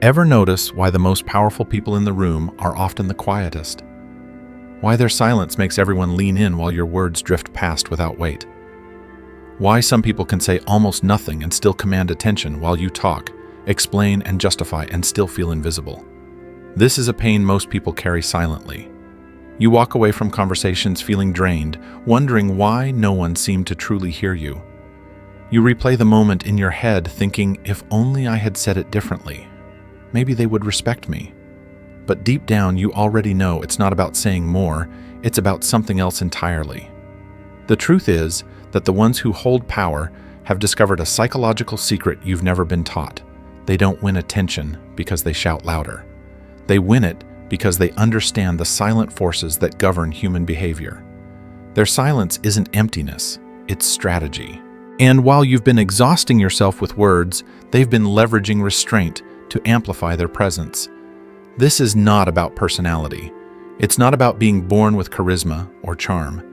Ever notice why the most powerful people in the room are often the quietest? Why their silence makes everyone lean in while your words drift past without weight? Why some people can say almost nothing and still command attention while you talk, explain and justify and still feel invisible? This is a pain most people carry silently. You walk away from conversations feeling drained, wondering why no one seemed to truly hear you. You replay the moment in your head thinking, if only I had said it differently, maybe they would respect me. But deep down, you already know it's not about saying more, it's about something else entirely. The truth is that the ones who hold power have discovered a psychological secret you've never been taught. They don't win attention because they shout louder. They win it because they understand the silent forces that govern human behavior. Their silence isn't emptiness, it's strategy. And while you've been exhausting yourself with words, they've been leveraging restraint to amplify their presence. This is not about personality. It's not about being born with charisma or charm.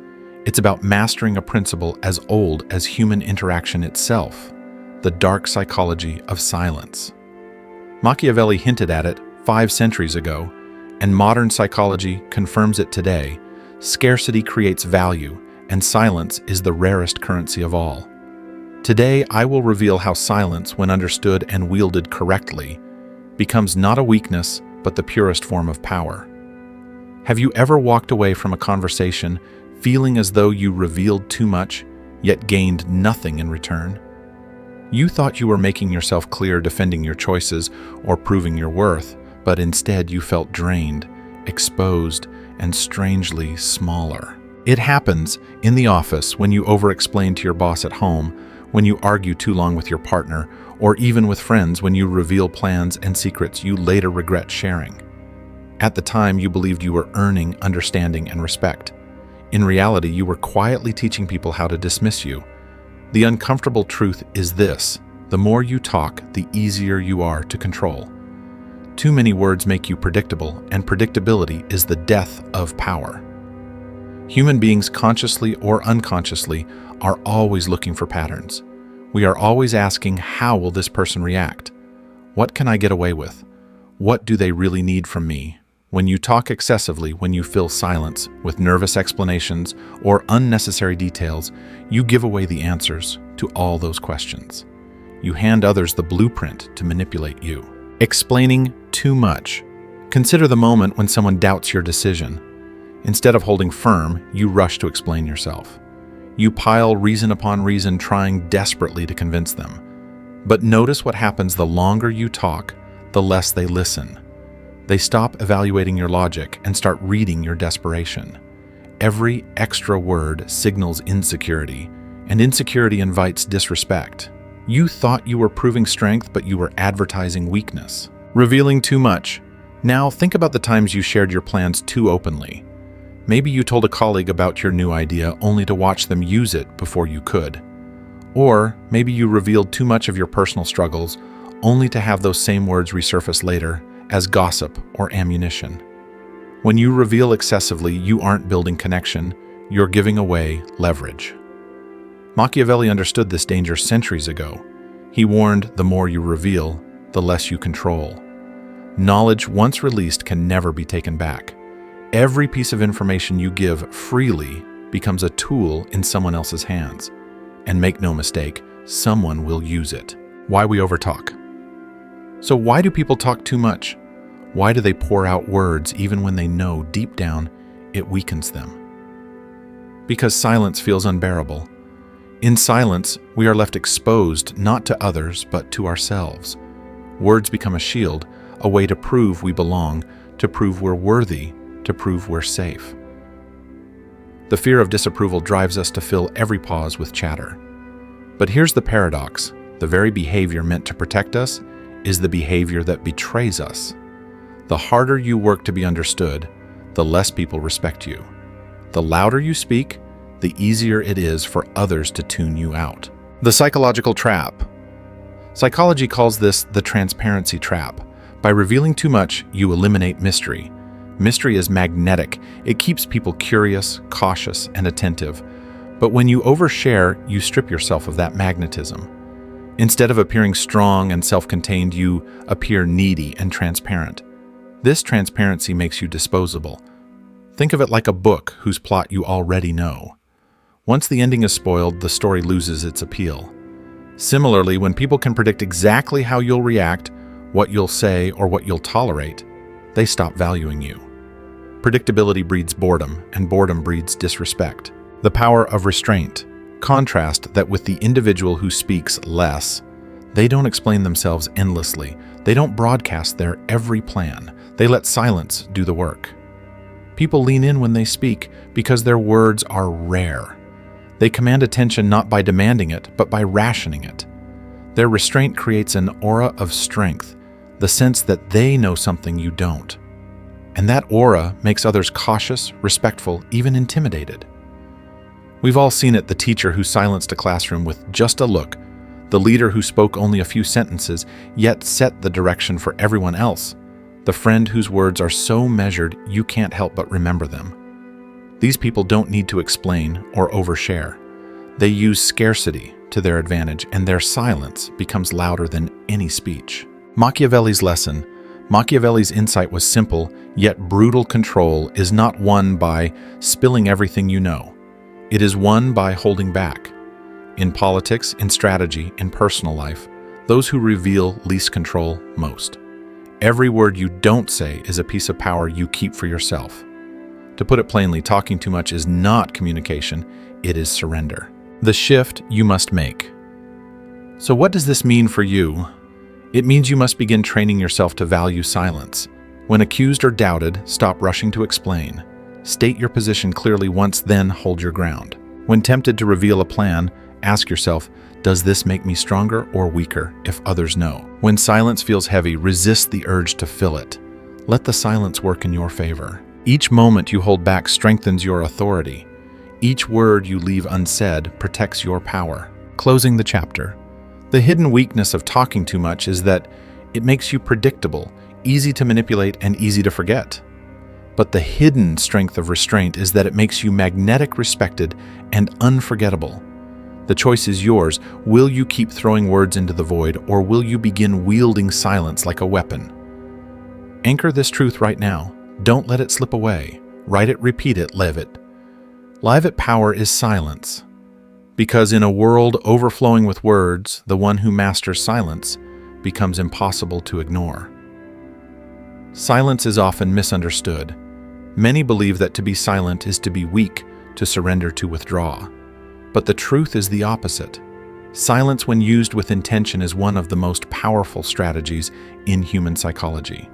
It's about mastering a principle as old as human interaction itself, the dark psychology of silence. Machiavelli hinted at it 5 centuries ago, and modern psychology confirms it today. Scarcity creates value, and silence is the rarest currency of all. Today, I will reveal how silence, when understood and wielded correctly, becomes not a weakness, but the purest form of power. Have you ever walked away from a conversation feeling as though you revealed too much, yet gained nothing in return? You thought you were making yourself clear, defending your choices, or proving your worth, but instead you felt drained, exposed, and strangely smaller. It happens in the office when you over-explain to your boss at home, when you argue too long with your partner, or even with friends when you reveal plans and secrets you later regret sharing. At the time, you believed you were earning understanding and respect. In reality, you were quietly teaching people how to dismiss you. The uncomfortable truth is this: the more you talk, the easier you are to control. Too many words make you predictable, and predictability is the death of power. Human beings, consciously or unconsciously, are always looking for patterns. We are always asking, how will this person react? What can I get away with? What do they really need from me? When you talk excessively, when you fill silence with nervous explanations or unnecessary details, you give away the answers to all those questions. You hand others the blueprint to manipulate you. Explaining too much. Consider the moment when someone doubts your decision. Instead of holding firm, you rush to explain yourself. You pile reason upon reason, trying desperately to convince them. But notice what happens the longer you talk, the less they listen. They stop evaluating your logic and start reading your desperation. Every extra word signals insecurity, and insecurity invites disrespect. You thought you were proving strength, but you were advertising weakness. Revealing too much. Now think about the times you shared your plans too openly. Maybe you told a colleague about your new idea only to watch them use it before you could. Or maybe you revealed too much of your personal struggles only to have those same words resurface later as gossip or ammunition. When you reveal excessively, you aren't building connection, you're giving away leverage. Machiavelli understood this danger centuries ago. He warned, the more you reveal, the less you control. Knowledge once released can never be taken back. Every piece of information you give freely becomes a tool in someone else's hands. And make no mistake, someone will use it. Why we overtalk. So why do people talk too much? Why do they pour out words even when they know deep down it weakens them? Because silence feels unbearable. In silence, we are left exposed not to others but to ourselves. Words become a shield, a way to prove we belong, to prove we're worthy, to prove we're safe. The fear of disapproval drives us to fill every pause with chatter. But here's the paradox: the very behavior meant to protect us is the behavior that betrays us. The harder you work to be understood, the less people respect you. The louder you speak, the easier it is for others to tune you out. The psychological trap. Psychology calls this the transparency trap. By revealing too much, you eliminate mystery. Mystery is magnetic. It keeps people curious, cautious, and attentive. But when you overshare, you strip yourself of that magnetism. Instead of appearing strong and self-contained, you appear needy and transparent. This transparency makes you disposable. Think of it like a book whose plot you already know. Once the ending is spoiled, the story loses its appeal. Similarly, when people can predict exactly how you'll react, what you'll say, or what you'll tolerate, they stop valuing you. Predictability breeds boredom, and boredom breeds disrespect. The power of restraint. Contrast that with the individual who speaks less. They don't explain themselves endlessly. They don't broadcast their every plan. They let silence do the work. People lean in when they speak because their words are rare. They command attention not by demanding it, but by rationing it. Their restraint creates an aura of strength, the sense that they know something you don't. And that aura makes others cautious, respectful, even intimidated. We've all seen it: the teacher who silenced a classroom with just a look, the leader who spoke only a few sentences, yet set the direction for everyone else, the friend whose words are so measured you can't help but remember them. These people don't need to explain or overshare. They use scarcity to their advantage, and their silence becomes louder than any speech. Machiavelli's lesson. Machiavelli's insight was simple, yet brutal. Control is not won by spilling everything you know. It is won by holding back. In politics, in strategy, in personal life, those who reveal least control most. Every word you don't say is a piece of power you keep for yourself. To put it plainly, talking too much is not communication, it is surrender. The shift you must make. So what does this mean for you? It means you must begin training yourself to value silence. When accused or doubted, stop rushing to explain. State your position clearly once, then hold your ground. When tempted to reveal a plan, ask yourself, does this make me stronger or weaker if others know? When silence feels heavy, resist the urge to fill it. Let the silence work in your favor. Each moment you hold back strengthens your authority. Each word you leave unsaid protects your power. Closing the chapter. The hidden weakness of talking too much is that it makes you predictable, easy to manipulate, and easy to forget. But the hidden strength of restraint is that it makes you magnetic, respected, and unforgettable. The choice is yours. Will you keep throwing words into the void, or will you begin wielding silence like a weapon? Anchor this truth right now. Don't let it slip away. Write it, repeat it, live it. Live it power is silence. Because in a world overflowing with words, the one who masters silence becomes impossible to ignore. Silence is often misunderstood. Many believe that to be silent is to be weak, to surrender, to withdraw. But the truth is the opposite. Silence, when used with intention, is one of the most powerful strategies in human psychology.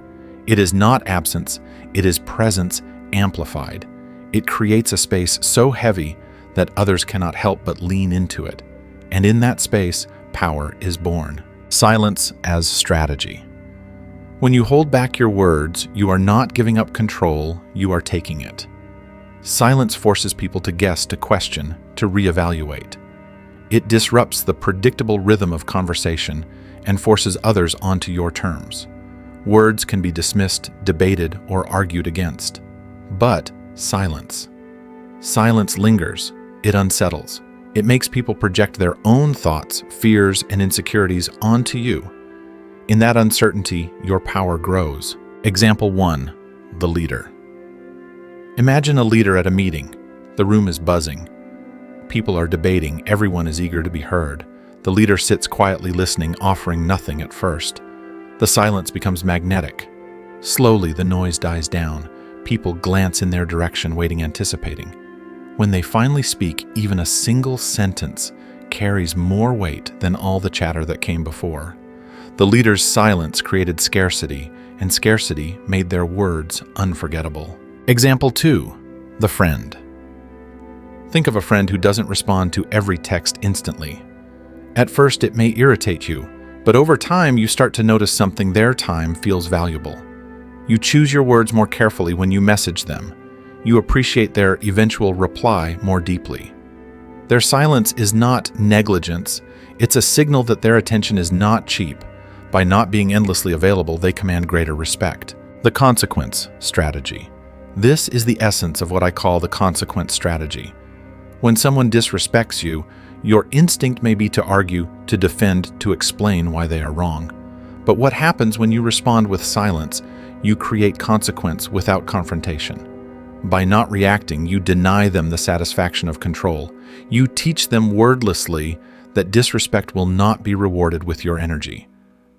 It is not absence, it is presence amplified. It creates a space so heavy that others cannot help but lean into it. And in that space, power is born. Silence as strategy. When you hold back your words, you are not giving up control, you are taking it. Silence forces people to guess, to question, to reevaluate. It disrupts the predictable rhythm of conversation and forces others onto your terms. Words can be dismissed, debated, or argued against. But silence. Silence lingers. It unsettles. It makes people project their own thoughts, fears, and insecurities onto you. In that uncertainty, your power grows. Example 1. The leader. Imagine a leader at a meeting. The room is buzzing. People are debating. Everyone is eager to be heard. The leader sits quietly listening, offering nothing at first. The silence becomes magnetic. Slowly, the noise dies down. People glance in their direction, waiting, anticipating. When they finally speak, even a single sentence carries more weight than all the chatter that came before. The leader's silence created scarcity, and scarcity made their words unforgettable. Example 2. The friend. Think of a friend who doesn't respond to every text instantly. At first, it may irritate you, but over time, you start to notice something: their time feels valuable. You choose your words more carefully when you message them. You appreciate their eventual reply more deeply. Their silence is not negligence. It's a signal that their attention is not cheap. By not being endlessly available, they command greater respect. The consequence strategy. This is the essence of what I call the consequence strategy. When someone disrespects you, Your instinct may be to argue, to defend, to explain why they are wrong. But what happens when you respond with silence? You create consequence without confrontation. By not reacting, you deny them the satisfaction of control. You teach them wordlessly that disrespect will not be rewarded with your energy.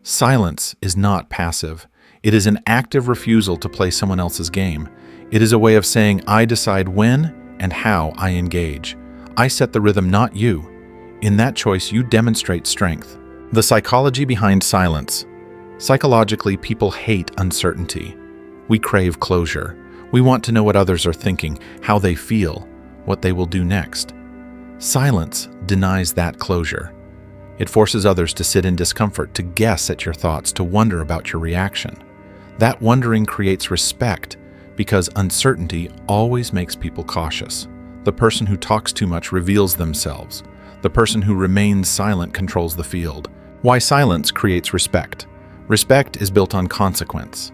Silence is not passive. It is an active refusal to play someone else's game. It is a way of saying, I decide when and how I engage. I set the rhythm, not you. In that choice, you demonstrate strength. The psychology behind silence. Psychologically, people hate uncertainty. We crave closure. We want to know what others are thinking, how they feel, what they will do next. Silence denies that closure. It forces others to sit in discomfort, to guess at your thoughts, to wonder about your reaction. That wondering creates respect because uncertainty always makes people cautious. The person who talks too much reveals themselves. The person who remains silent controls the field. Why silence creates respect. Respect is built on consequence.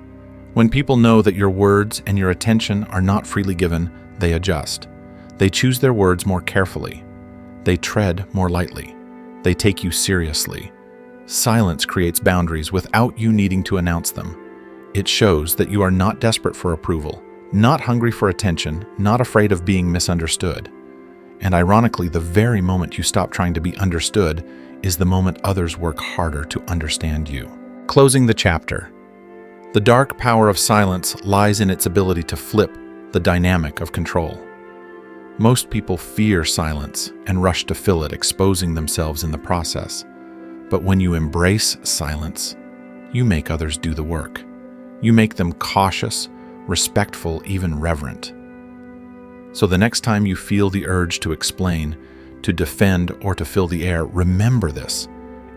When people know that your words and your attention are not freely given, they adjust. They choose their words more carefully. They tread more lightly. They take you seriously. Silence creates boundaries without you needing to announce them. It shows that you are not desperate for approval, not hungry for attention, not afraid of being misunderstood. And ironically, the very moment you stop trying to be understood is the moment others work harder to understand you. Closing the chapter. The dark power of silence lies in its ability to flip the dynamic of control. Most people fear silence and rush to fill it, exposing themselves in the process. But when you embrace silence, you make others do the work. You make them cautious, respectful, even reverent. So the next time you feel the urge to explain, to defend, or to fill the air, remember this.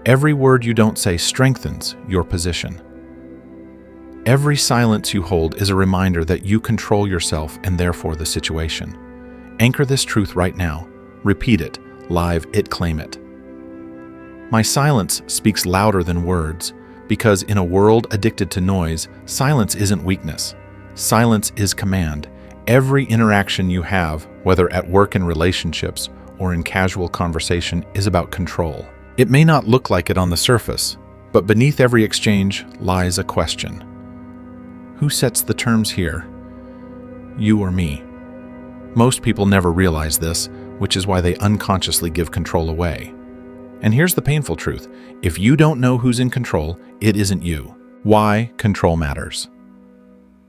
Every word you don't say strengthens your position. Every silence you hold is a reminder that you control yourself and therefore the situation. Anchor this truth right now. Repeat it, live it, claim it. My silence speaks louder than words, because in a world addicted to noise, silence isn't weakness. Silence is command. Every interaction you have, whether at work and relationships or in casual conversation, is about control. It may not look like it on the surface, but beneath every exchange lies a question. Who sets the terms here? You or me? Most people never realize this, which is why they unconsciously give control away. And here's the painful truth. If you don't know who's in control, it isn't you. Why control matters.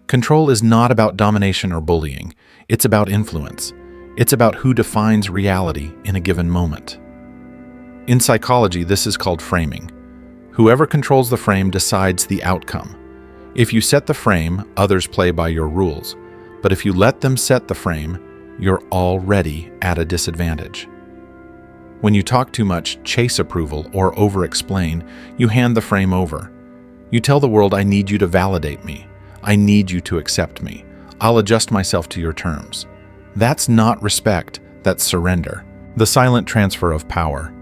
Control is not about domination or bullying. It's about influence. It's about who defines reality in a given moment. In psychology, this is called framing. Whoever controls the frame decides the outcome. If you set the frame, others play by your rules. But if you let them set the frame, you're already at a disadvantage. When you talk too much, chase approval, or over-explain, you hand the frame over. You tell the world, I need you to validate me. I need you to accept me. I'll adjust myself to your terms. That's not respect, that's surrender. The silent transfer of power.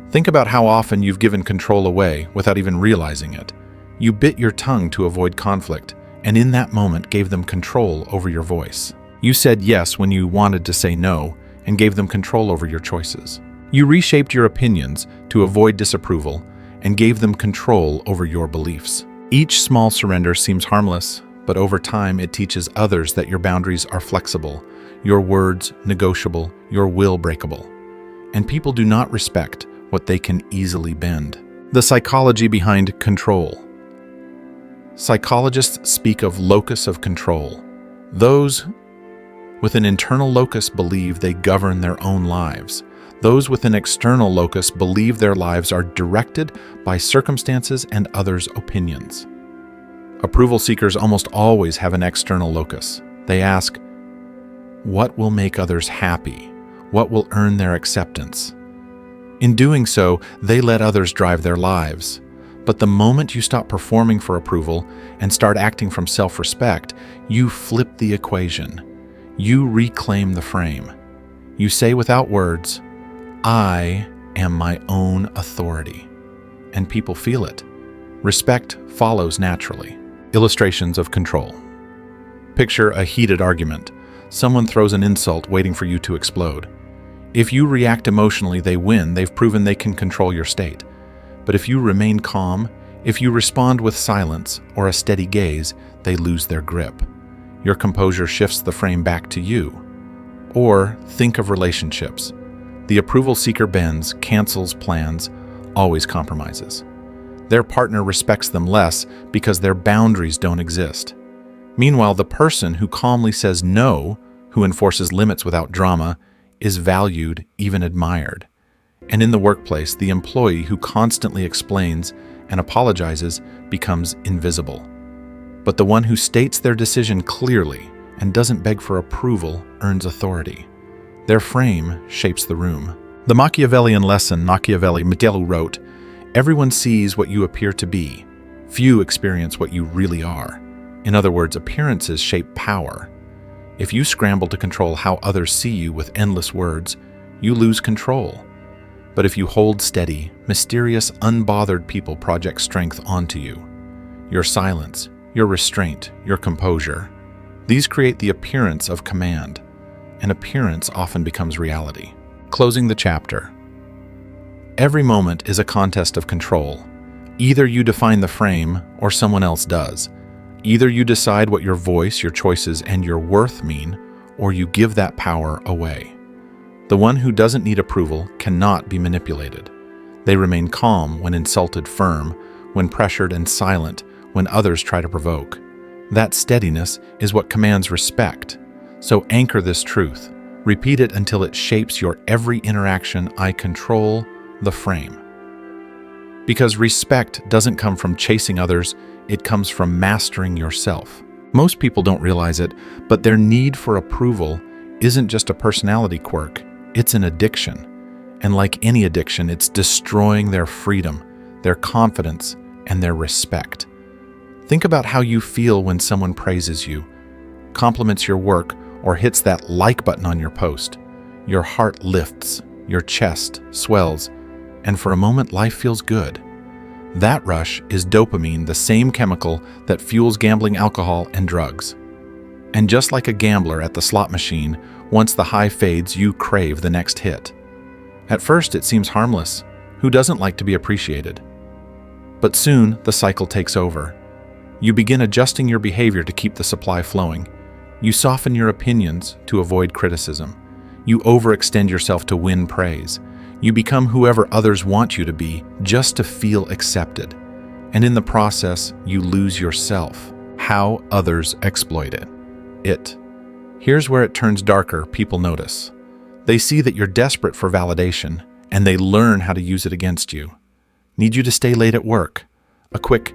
Think about how often you've given control away without even realizing it. You bit your tongue to avoid conflict, and in that moment gave them control over your voice. You said yes when you wanted to say no, and gave them control over your choices. You reshaped your opinions to avoid disapproval, and gave them control over your beliefs. Each small surrender seems harmless, but over time it teaches others that your boundaries are flexible, your words negotiable, your will breakable. And people do not respect what they can easily bend. The psychology behind control. Psychologists speak of locus of control. Those with an internal locus believe they govern their own lives. Those with an external locus believe their lives are directed by circumstances and others' opinions. Approval seekers almost always have an external locus. They ask, what will make others happy? What will earn their acceptance? In doing so, they let others drive their lives. But the moment you stop performing for approval and start acting from self-respect, you flip the equation. You reclaim the frame. You say without words, I am my own authority. And people feel it. Respect follows naturally. Illustrations of control. Picture a heated argument. Someone throws an insult waiting for you to explode. If you react emotionally, they win. They've proven they can control your state. But if you remain calm, if you respond with silence or a steady gaze, they lose their grip. Your composure shifts the frame back to you. Or think of relationships. The approval seeker bends, cancels plans, always compromises. Their partner respects them less because their boundaries don't exist. Meanwhile, the person who calmly says no, who enforces limits without drama, is valued, even admired. And in the workplace, the employee who constantly explains and apologizes becomes invisible. But the one who states their decision clearly and doesn't beg for approval earns authority. Their frame shapes the room. The Machiavellian lesson Machiavelli wrote, "Everyone sees what you appear to be. Few experience what you really are." In other words, appearances shape power. If you scramble to control how others see you with endless words, you lose control. But if you hold steady, mysterious, unbothered people project strength onto you. Your silence, your restraint, your composure. These create the appearance of command. An appearance often becomes reality. Closing the chapter. Every moment is a contest of control. Either you define the frame or someone else does. Either you decide what your voice, your choices, and your worth mean, or you give that power away. The one who doesn't need approval cannot be manipulated. They remain calm when insulted, firm when pressured, and silent when others try to provoke. That steadiness is what commands respect. So anchor this truth. Repeat it until it shapes your every interaction. I control the frame. Because respect doesn't come from chasing others, it comes from mastering yourself. Most people don't realize it, but their need for approval isn't just a personality quirk, it's an addiction. And like any addiction, it's destroying their freedom, their confidence, and their respect. Think about how you feel when someone praises you, compliments your work, or hits that like button on your post. Your heart lifts, your chest swells, and for a moment life feels good. That rush is dopamine, the same chemical that fuels gambling, alcohol, and drugs. And just like a gambler at the slot machine, once the high fades, you crave the next hit. At first, it seems harmless. Who doesn't like to be appreciated? But soon, the cycle takes over. You begin adjusting your behavior to keep the supply flowing. You soften your opinions to avoid criticism. You overextend yourself to win praise. You become whoever others want you to be just to feel accepted. And in the process, you lose yourself. How others exploit it. Here's where it turns darker. People notice. They see that you're desperate for validation, and they learn how to use it against you. Need you to stay late at work. A quick,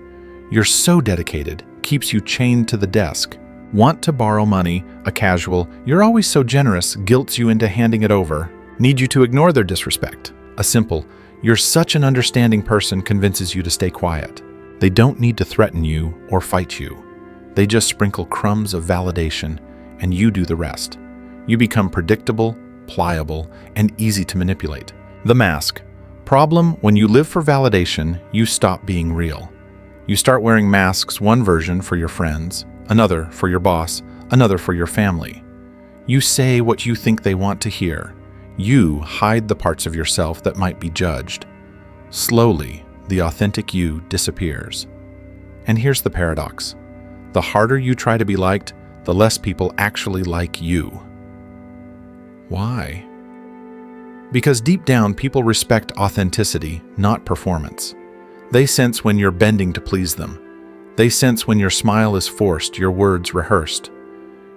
"You're so dedicated," keeps you chained to the desk. Want to borrow money. A casual, "You're always so generous," guilts you into handing it over. Need you to ignore their disrespect. A simple, "You're such an understanding person," convinces you to stay quiet. They don't need to threaten you or fight you. They just sprinkle crumbs of validation, and you do the rest. You become predictable, pliable, and easy to manipulate. The mask. Problem: when you live for validation, you stop being real. You start wearing masks, one version for your friends, another for your boss, another for your family. You say what you think they want to hear. You hide the parts of yourself that might be judged. Slowly, the authentic you disappears. And here's the paradox. The harder you try to be liked, the less people actually like you. Why? Because deep down, people respect authenticity, not performance. They sense when you're bending to please them. They sense when your smile is forced, your words rehearsed.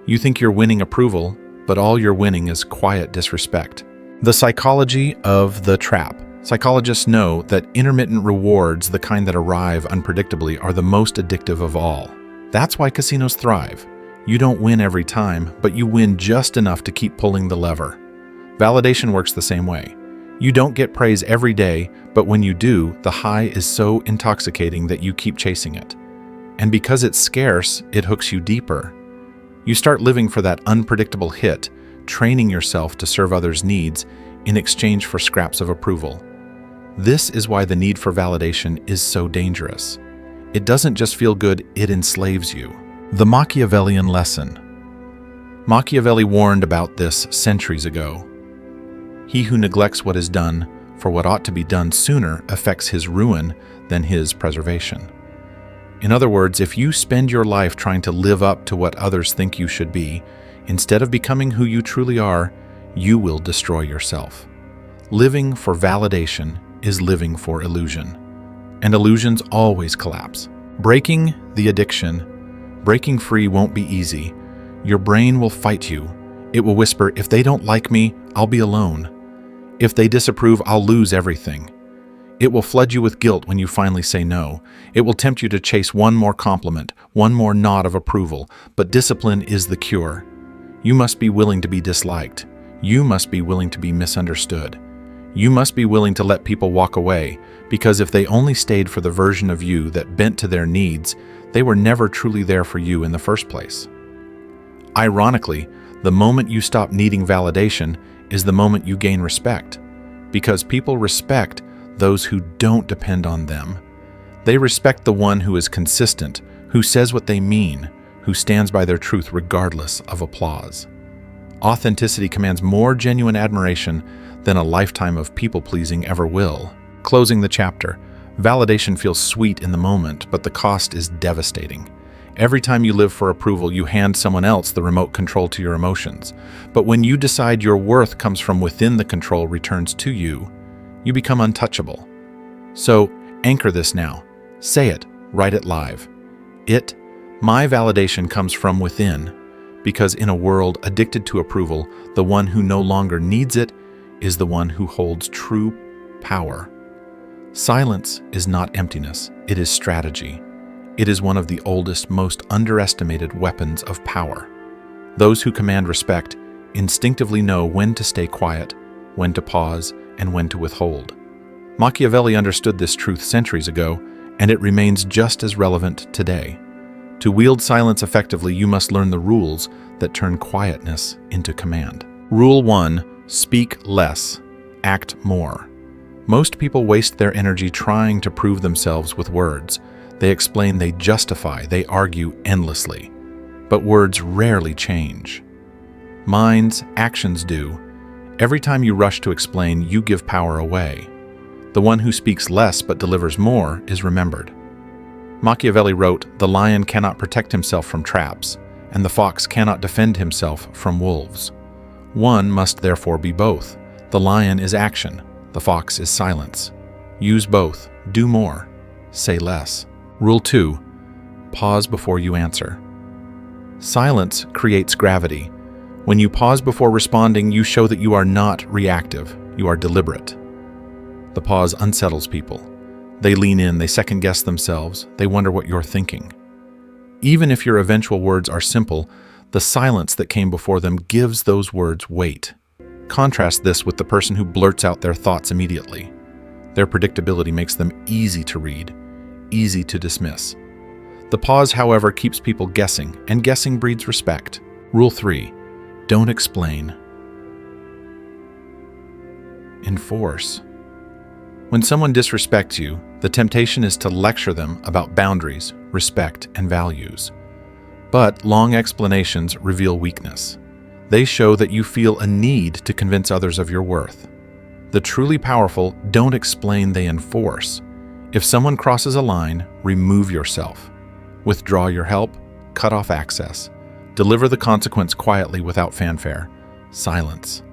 You think you're winning approval, but all you're winning is quiet disrespect. The psychology of the trap. Psychologists know that intermittent rewards, the kind that arrive unpredictably, are the most addictive of all. That's why casinos thrive. You don't win every time, but you win just enough to keep pulling the lever. Validation works the same way. You don't get praise every day, but when you do, the high is so intoxicating that you keep chasing it. And because it's scarce, it hooks you deeper. You start living for that unpredictable hit, training yourself to serve others' needs in exchange for scraps of approval. This is why the need for validation is so dangerous. It doesn't just feel good, it enslaves you. The Machiavellian lesson. Machiavelli warned about this centuries ago. He who neglects what is done for what ought to be done sooner affects his ruin than his preservation. In other words, if you spend your life trying to live up to what others think you should be, instead of becoming who you truly are, you will destroy yourself. Living for validation is living for illusion, and illusions always collapse. Breaking the addiction, breaking free won't be easy. Your brain will fight you. It will whisper, if they don't like me, I'll be alone. If they disapprove, I'll lose everything. It will flood you with guilt when you finally say no. It will tempt you to chase one more compliment, one more nod of approval, but discipline is the cure. You must be willing to be disliked. You must be willing to be misunderstood. You must be willing to let people walk away, because if they only stayed for the version of you that bent to their needs, they were never truly there for you in the first place. Ironically, the moment you stop needing validation is the moment you gain respect, because people respect those who don't depend on them. They respect the one who is consistent, who says what they mean, who stands by their truth regardless of applause. Authenticity commands more genuine admiration than a lifetime of people-pleasing ever will. Closing the chapter, validation feels sweet in the moment, but the cost is devastating. Every time you live for approval, you hand someone else the remote control to your emotions. But when you decide your worth comes from within, the control returns to you, you become untouchable. So, anchor this now. Say it, write it live. My validation comes from within, because in a world addicted to approval, the one who no longer needs it is the one who holds true power. Silence is not emptiness, it is strategy. It is one of the oldest, most underestimated weapons of power. Those who command respect instinctively know when to stay quiet, when to pause, and when to withhold. Machiavelli understood this truth centuries ago, and it remains just as relevant today. To wield silence effectively, you must learn the rules that turn quietness into command. Rule 1. Speak less, act more. Most people waste their energy trying to prove themselves with words. They explain, they justify, they argue endlessly. But words rarely change. Minds, actions do. Every time you rush to explain, you give power away. The one who speaks less but delivers more is remembered. Machiavelli wrote, "The lion cannot protect himself from traps, and the fox cannot defend himself from wolves." One must therefore be both. The lion is action, the fox is silence. Use both, do more, say less. Rule 2. Pause before you answer. Silence creates gravity. When you pause before responding, you show that you are not reactive, you are deliberate. The pause unsettles people. They lean in, they second-guess themselves, they wonder what you're thinking. Even if your eventual words are simple, the silence that came before them gives those words weight. Contrast this with the person who blurts out their thoughts immediately. Their predictability makes them easy to read, easy to dismiss. The pause, however, keeps people guessing, and guessing breeds respect. Rule 3. Don't explain. Enforce. When someone disrespects you, the temptation is to lecture them about boundaries, respect, and values. But long explanations reveal weakness. They show that you feel a need to convince others of your worth. The truly powerful don't explain, they enforce. If someone crosses a line, remove yourself. Withdraw your help, cut off access. Deliver the consequence quietly without fanfare. Silence.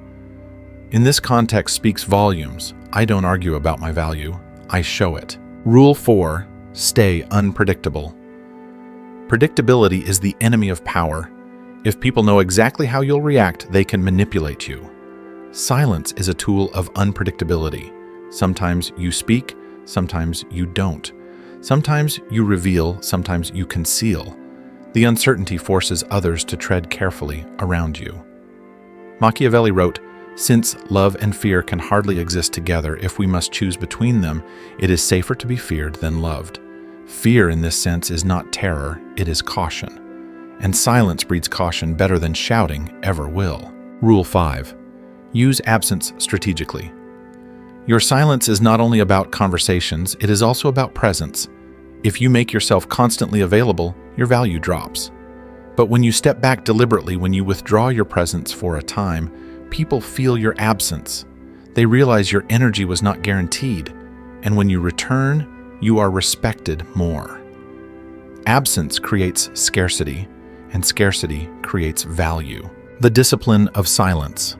In this context speaks volumes. I don't argue about my value, I show it. Rule 4. Stay unpredictable. Predictability is the enemy of power. If people know exactly how you'll react, they can manipulate you. Silence is a tool of unpredictability. Sometimes you speak, sometimes you don't. Sometimes you reveal, sometimes you conceal. The uncertainty forces others to tread carefully around you. Machiavelli wrote, "Since love and fear can hardly exist together, if we must choose between them, it is safer to be feared than loved." Fear in this sense is not terror, it is caution. And silence breeds caution better than shouting ever will. Rule 5. Use absence strategically. Your silence is not only about conversations, it is also about presence. If you make yourself constantly available, your value drops. But when you step back deliberately, when you withdraw your presence for a time, people feel your absence. They realize your energy was not guaranteed, and when you return, you are respected more. Absence creates scarcity, and scarcity creates value. The discipline of silence.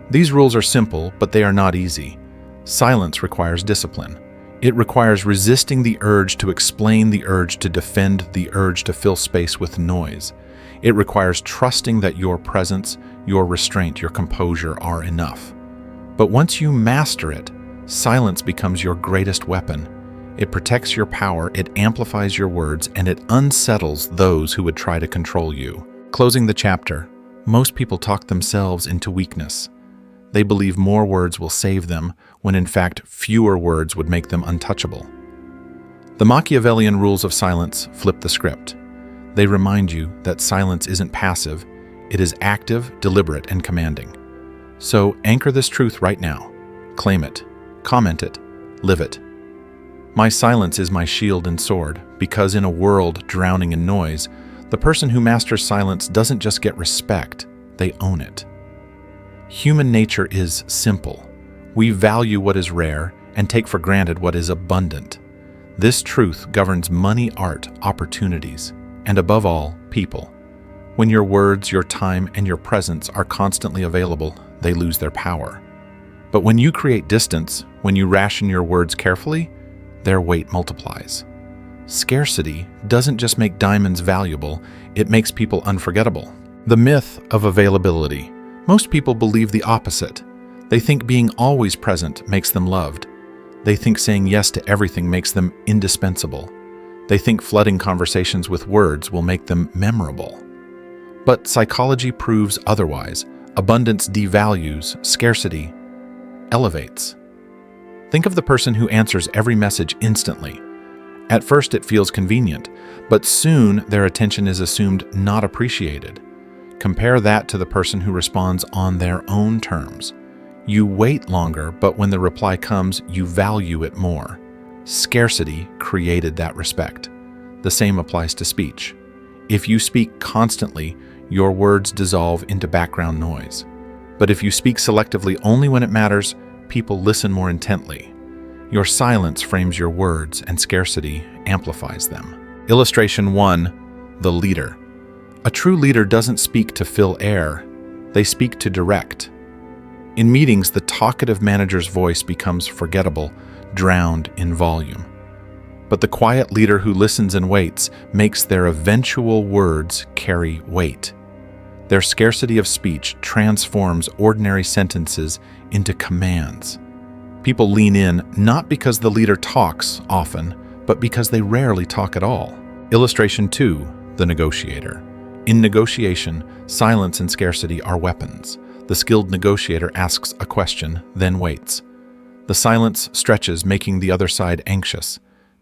These rules are simple, but they are not easy. Silence requires discipline. It requires resisting the urge to explain, the urge to defend, the urge to fill space with noise. It requires trusting that your presence, your restraint, your composure are enough. But once you master it, silence becomes your greatest weapon. It protects your power, it amplifies your words, and it unsettles those who would try to control you. Closing the chapter, most people talk themselves into weakness. They believe more words will save them, when in fact fewer words would make them untouchable. The Machiavellian rules of silence flip the script. They remind you that silence isn't passive, it is active, deliberate, and commanding. So anchor this truth right now. Claim it, comment it, live it. My silence is my shield and sword, because in a world drowning in noise, the person who masters silence doesn't just get respect, they own it. Human nature is simple. We value what is rare and take for granted what is abundant. This truth governs money, art, opportunities, and above all, people. When your words, your time, and your presence are constantly available, they lose their power. But when you create distance, when you ration your words carefully, their weight multiplies. Scarcity doesn't just make diamonds valuable, it makes people unforgettable. The myth of availability. Most people believe the opposite. They think being always present makes them loved. They think saying yes to everything makes them indispensable. They think flooding conversations with words will make them memorable. But psychology proves otherwise. Abundance devalues, scarcity elevates. Think of the person who answers every message instantly. At first it feels convenient, but soon their attention is assumed not appreciated. Compare that to the person who responds on their own terms. You wait longer, but when the reply comes, you value it more. Scarcity created that respect. The same applies to speech. If you speak constantly, your words dissolve into background noise. But if you speak selectively only when it matters, people listen more intently. Your silence frames your words, and scarcity amplifies them. Illustration 1. The leader. A true leader doesn't speak to fill air, they speak to direct. In meetings, the talkative manager's voice becomes forgettable, drowned in volume. But the quiet leader who listens and waits makes their eventual words carry weight. Their scarcity of speech transforms ordinary sentences into commands. People lean in not because the leader talks often, but because they rarely talk at all. Illustration 2. The negotiator. In negotiation, silence and scarcity are weapons. The skilled negotiator asks a question, then waits. The silence stretches, making the other side anxious.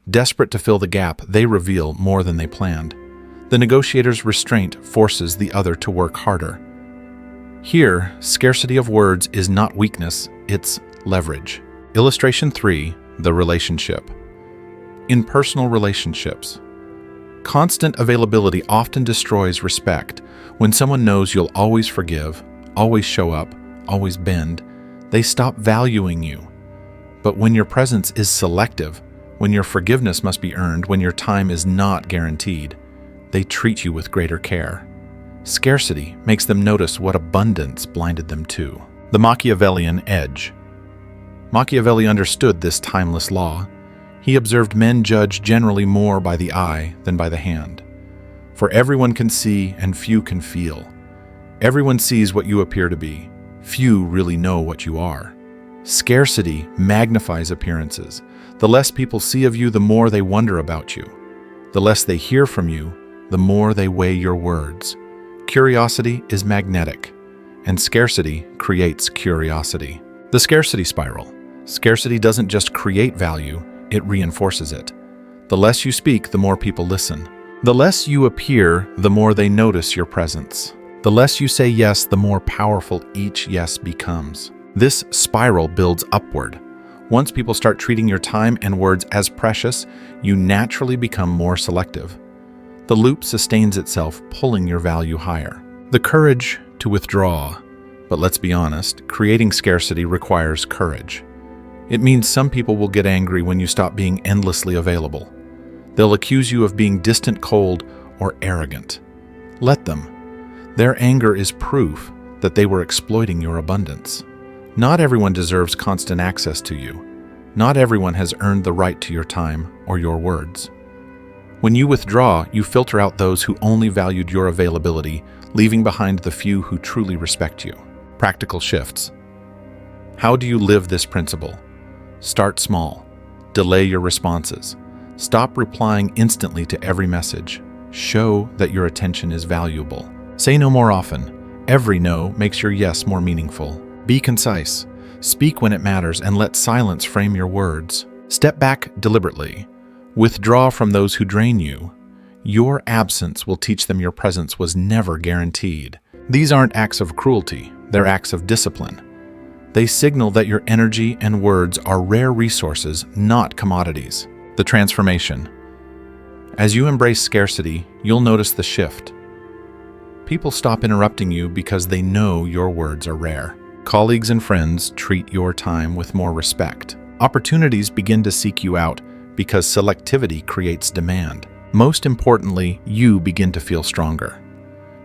Desperate to fill the gap, they reveal more than they planned. The negotiator's restraint forces the other to work harder. Here, scarcity of words is not weakness, it's leverage. Illustration 3. The relationship. In personal relationships, constant availability often destroys respect. When someone knows you'll always forgive, always show up, always bend, they stop valuing you. But when your presence is selective, when your forgiveness must be earned, when your time is not guaranteed, they treat you with greater care. Scarcity makes them notice what abundance blinded them to. The Machiavellian edge. Machiavelli understood this timeless law. He observed men judge generally more by the eye than by the hand. For everyone can see and few can feel. Everyone sees what you appear to be. Few really know what you are. Scarcity magnifies appearances. The less people see of you, the more they wonder about you. The less they hear from you, the more they weigh your words. Curiosity is magnetic, and scarcity creates curiosity. The scarcity spiral. Scarcity doesn't just create value, it reinforces it. The less you speak, the more people listen. The less you appear, the more they notice your presence. The less you say yes, the more powerful each yes becomes. This spiral builds upward. Once people start treating your time and words as precious, you naturally become more selective. The loop sustains itself, pulling your value higher. The courage to withdraw. But let's be honest, creating scarcity requires courage. It means some people will get angry when you stop being endlessly available. They'll accuse you of being distant, cold, or arrogant. Let them. Their anger is proof that they were exploiting your abundance. Not everyone deserves constant access to you. Not everyone has earned the right to your time or your words. When you withdraw, you filter out those who only valued your availability, leaving behind the few who truly respect you. Practical shifts. How do you live this principle? Start small. Delay your responses. Stop replying instantly to every message. Show that your attention is valuable. Say no more often. Every no makes your yes more meaningful. Be concise. Speak when it matters and let silence frame your words. Step back deliberately. Withdraw from those who drain you. Your absence will teach them your presence was never guaranteed. These aren't acts of cruelty, they're acts of discipline. They signal that your energy and words are rare resources, not commodities. The transformation. As you embrace scarcity, you'll notice the shift. People stop interrupting you because they know your words are rare. Colleagues and friends treat your time with more respect. Opportunities begin to seek you out because selectivity creates demand. Most importantly, you begin to feel stronger.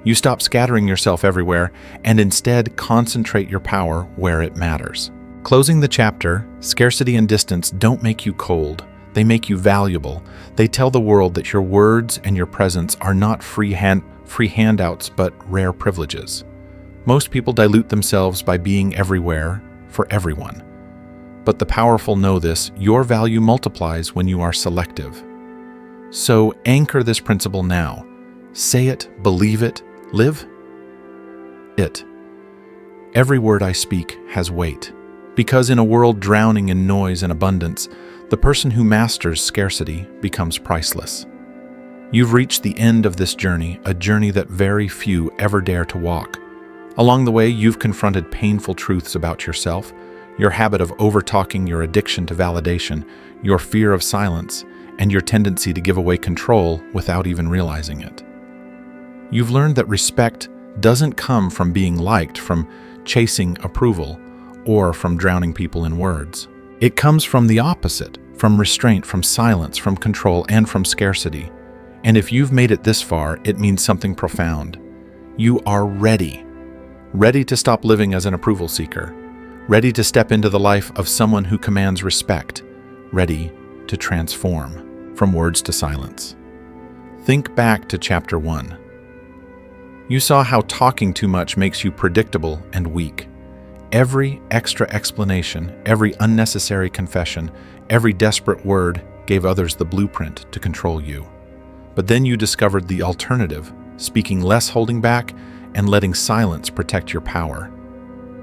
You stop scattering yourself everywhere and instead concentrate your power where it matters. Closing the chapter, scarcity and distance don't make you cold. They make you valuable. They tell the world that your words and your presence are not free handouts but rare privileges. Most people dilute themselves by being everywhere for everyone. But the powerful know this: your value multiplies when you are selective. So anchor this principle now. Say it, believe it, live it. Every word I speak has weight, because in a world drowning in noise and abundance, the person who masters scarcity becomes priceless. You've reached the end of this journey, a journey that very few ever dare to walk. Along the way, you've confronted painful truths about yourself, your habit of over-talking, your addiction to validation, your fear of silence, and your tendency to give away control without even realizing it. You've learned that respect doesn't come from being liked, from chasing approval, or from drowning people in words. It comes from the opposite, from restraint, from silence, from control, and from scarcity. And if you've made it this far, it means something profound. You are ready. Ready to stop living as an approval seeker. Ready to step into the life of someone who commands respect. Ready to transform from words to silence. Think back to chapter 1. You saw how talking too much makes you predictable and weak. Every extra explanation, every unnecessary confession, every desperate word gave others the blueprint to control you. But then you discovered the alternative, speaking less, holding back, and letting silence protect your power.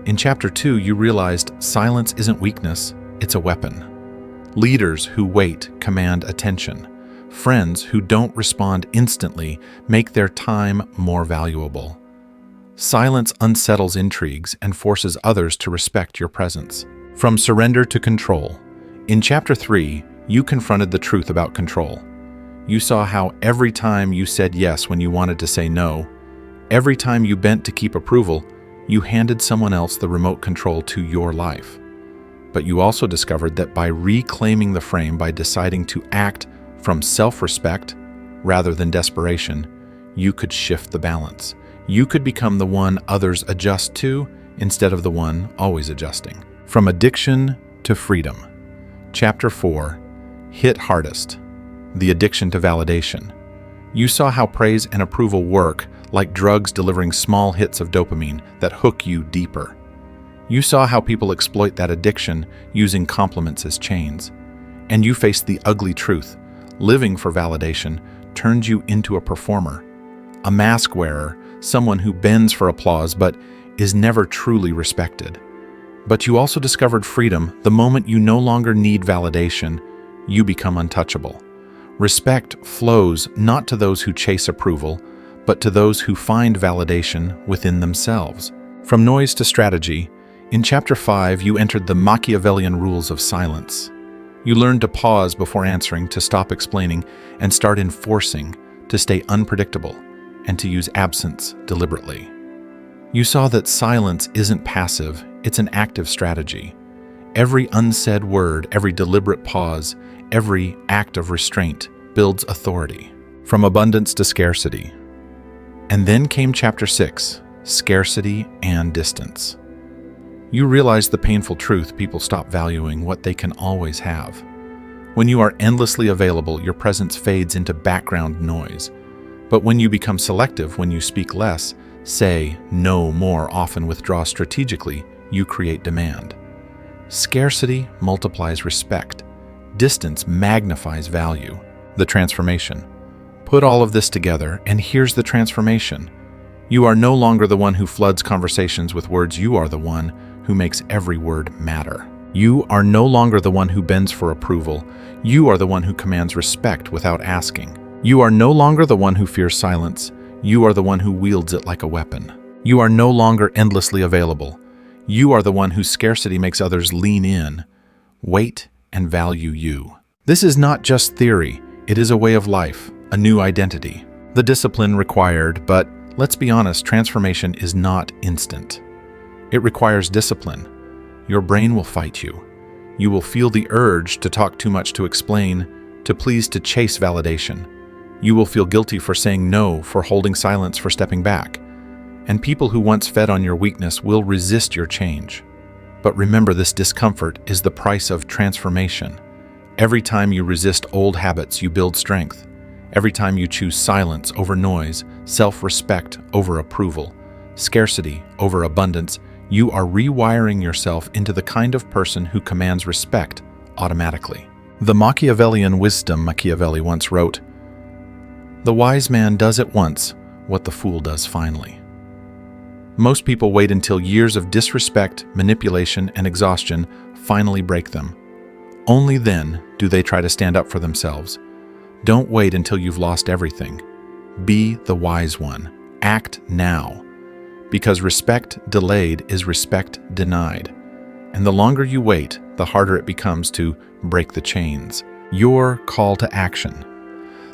In chapter 2, you realized silence isn't weakness, it's a weapon. Leaders who wait command attention. Friends who don't respond instantly make their time more valuable. Silence unsettles intrigues and forces others to respect your presence. From surrender to control. In chapter 3, you confronted the truth about control. You saw how every time you said yes when you wanted to say no, every time you bent to keep approval, you handed someone else the remote control to your life. But you also discovered that by reclaiming the frame, by deciding to act from self-respect rather than desperation, you could shift the balance. You could become the one others adjust to instead of the one always adjusting. From addiction to freedom. Chapter 4, hit hardest. The addiction to validation. You saw how praise and approval work like drugs, delivering small hits of dopamine that hook you deeper. You saw how people exploit that addiction using compliments as chains. And you faced the ugly truth. Living for validation turned you into a performer, a mask wearer, someone who bends for applause but is never truly respected. But you also discovered freedom. The moment you no longer need validation, you become untouchable. Respect flows not to those who chase approval, but to those who find validation within themselves. From noise to strategy, in chapter 5, you entered the Machiavellian rules of silence. You learned to pause before answering, to stop explaining, and start enforcing, to stay unpredictable, and to use absence deliberately. You saw that silence isn't passive, it's an active strategy. Every unsaid word, every deliberate pause, every act of restraint builds authority. From abundance to scarcity. And then came chapter 6, scarcity and distance. You realize the painful truth: people stop valuing what they can always have. When you are endlessly available, your presence fades into background noise. But when you become selective, when you speak less, say no more often, withdraw strategically, you create demand. Scarcity multiplies respect. Distance magnifies value. The transformation. Put all of this together, and here's the transformation. You are no longer the one who floods conversations with words. You are the one who makes every word matter. You are no longer the one who bends for approval. You are the one who commands respect without asking. You are no longer the one who fears silence. You are the one who wields it like a weapon. You are no longer endlessly available. You are the one whose scarcity makes others lean in, wait, and value you. This is not just theory. It is a way of life, a new identity. The discipline required, but let's be honest, transformation is not instant. It requires discipline. Your brain will fight you. You will feel the urge to talk too much, to explain, to please, to chase validation. You will feel guilty for saying no, for holding silence, for stepping back. And people who once fed on your weakness will resist your change. But remember, this discomfort is the price of transformation. Every time you resist old habits, you build strength. Every time you choose silence over noise, self-respect over approval, scarcity over abundance, you are rewiring yourself into the kind of person who commands respect automatically. The Machiavellian wisdom, Machiavelli once wrote, "The wise man does at once what the fool does finally." Most people wait until years of disrespect, manipulation, and exhaustion finally break them. Only then do they try to stand up for themselves. Don't wait until you've lost everything. Be the wise one. Act now. Because respect delayed is respect denied. And the longer you wait, the harder it becomes to break the chains. Your call to action.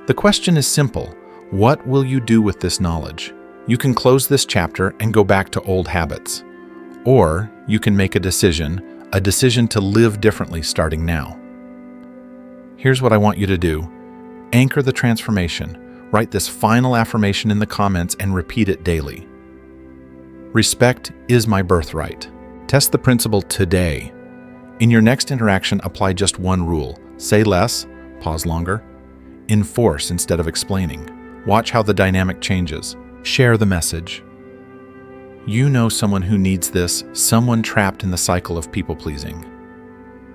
The question is simple. What will you do with this knowledge? You can close this chapter and go back to old habits. Or you can make a decision to live differently starting now. Here's what I want you to do. Anchor the transformation. Write this final affirmation in the comments and repeat it daily. Respect is my birthright. Test the principle today. In your next interaction, apply just one rule. Say less, pause longer. Enforce instead of explaining. Watch how the dynamic changes. Share the message. You know someone who needs this, someone trapped in the cycle of people-pleasing.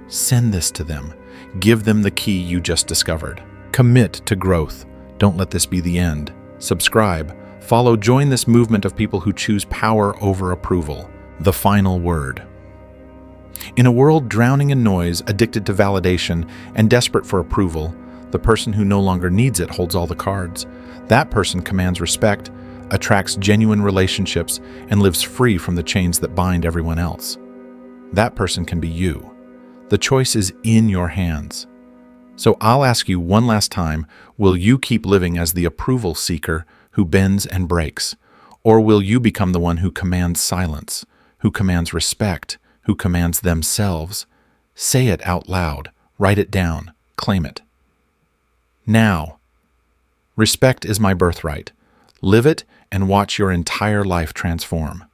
Send this to them. Give them the key you just discovered. Commit to growth. Don't let this be the end. Subscribe. Follow. Join this movement of people who choose power over approval. The final word. In a world drowning in noise, addicted to validation, and desperate for approval, the person who no longer needs it holds all the cards. That person commands respect, attracts genuine relationships, and lives free from the chains that bind everyone else. That person can be you. The choice is in your hands. So I'll ask you one last time, will you keep living as the approval seeker who bends and breaks? Or will you become the one who commands silence, who commands respect, who commands themselves? Say it out loud, write it down, claim it. Now, respect is my birthright. Live it and watch your entire life transform.